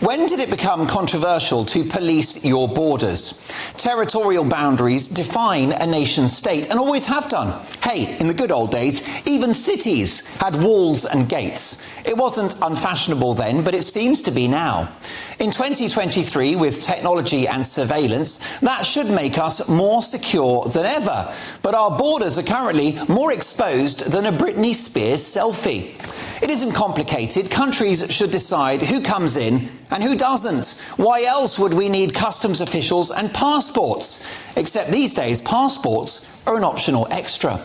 When did it become controversial to police your borders? Territorial boundaries define a nation-state and always have done. Hey, in the good old days, even cities had walls and gates. It wasn't unfashionable then, but it seems to be now. In 2023, with technology and surveillance, that should make us more secure than ever. But our borders are currently more exposed than a Britney Spears selfie. It isn't complicated. Countries should decide who comes in and who doesn't. Why else would we need customs officials and passports? Except these days, passports are an optional extra.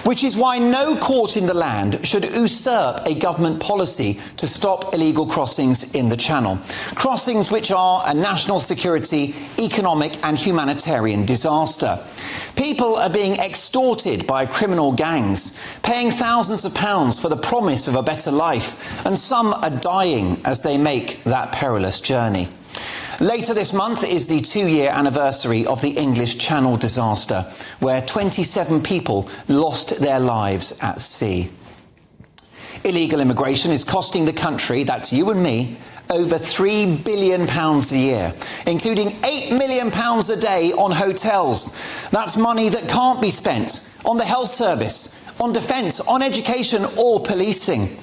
Which is why no court in the land should usurp a government policy to stop illegal crossings in the Channel. Crossings which are a national security, economic and humanitarian disaster. People are being extorted by criminal gangs, paying thousands of pounds for the promise of a better life, and some are dying as they make that perilous journey. Later this month is the 2-year anniversary of the English Channel disaster, where 27 people lost their lives at sea. Illegal immigration is costing the country, that's you and me, over £3 billion a year, including £8 million a day on hotels. That's money that can't be spent on the health service, on defence, on education or policing.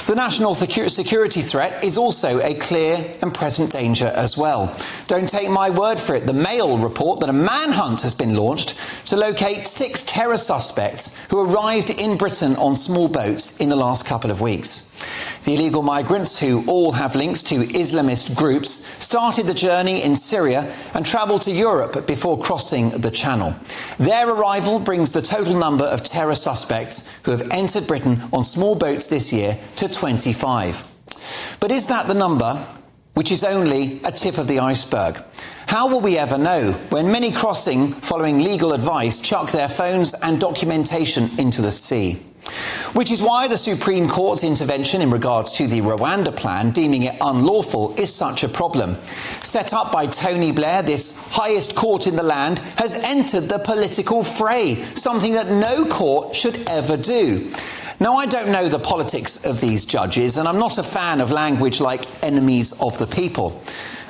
The national security threat is also a clear and present danger as well. Don't take my word for it. The Mail report that a manhunt has been launched to locate 6 terror suspects who arrived in Britain on small boats in the last couple of weeks. The illegal migrants, who all have links to Islamist groups, started the journey in Syria and travelled to Europe before crossing the Channel. Their arrival brings the total number of terror suspects who have entered Britain on small boats this year to 25. But is that the number, which is only a tip of the iceberg? How will we ever know when many crossing following legal advice chuck their phones and documentation into the sea? Which is why the Supreme Court's intervention in regards to the Rwanda plan, deeming it unlawful, is such a problem. Set up by Tony Blair, this highest court in the land has entered the political fray, something that no court should ever do. Now, I don't know the politics of these judges, and I'm not a fan of language like enemies of the people.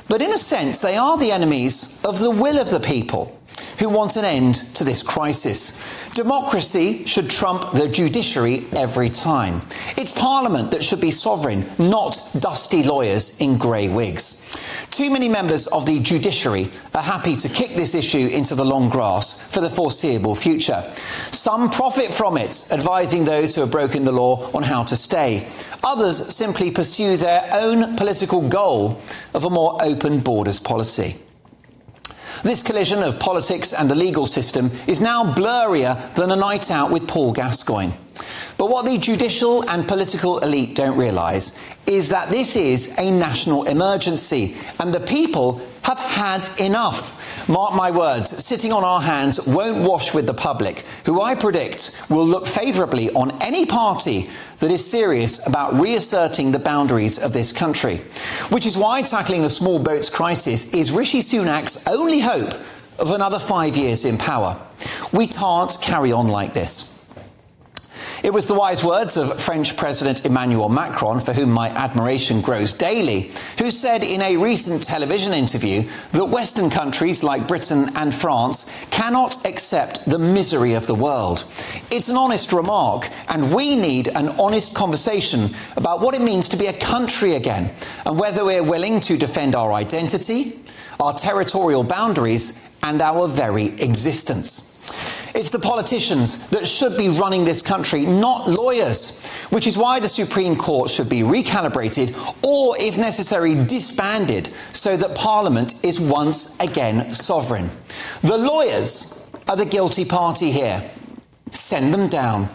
But in a sense, they are the enemies of the will of the people, who want an end to this crisis. Democracy should trump the judiciary every time. It's Parliament that should be sovereign, not dusty lawyers in grey wigs. Too many members of the judiciary are happy to kick this issue into the long grass for the foreseeable future. Some profit from it, advising those who have broken the law on how to stay. Others simply pursue their own political goal of a more open borders policy. This collision of politics and the legal system is now blurrier than a night out with Paul Gascoigne. But what the judicial and political elite don't realise is that this is a national emergency and the people have had enough. Mark my words, sitting on our hands won't wash with the public, who I predict will look favourably on any party that is serious about reasserting the boundaries of this country. Which is why tackling the small boats crisis is Rishi Sunak's only hope of another 5 years in power. We can't carry on like this. It was the wise words of French President Emmanuel Macron, for whom my admiration grows daily, who said in a recent television interview that Western countries like Britain and France cannot accept the misery of the world. It's an honest remark, and we need an honest conversation about what it means to be a country again, and whether we're willing to defend our identity, our territorial boundaries, and our very existence. It's the politicians that should be running this country, not lawyers, which is why the Supreme Court should be recalibrated or, if necessary, disbanded so that Parliament is once again sovereign. The lawyers are the guilty party here. Send them down.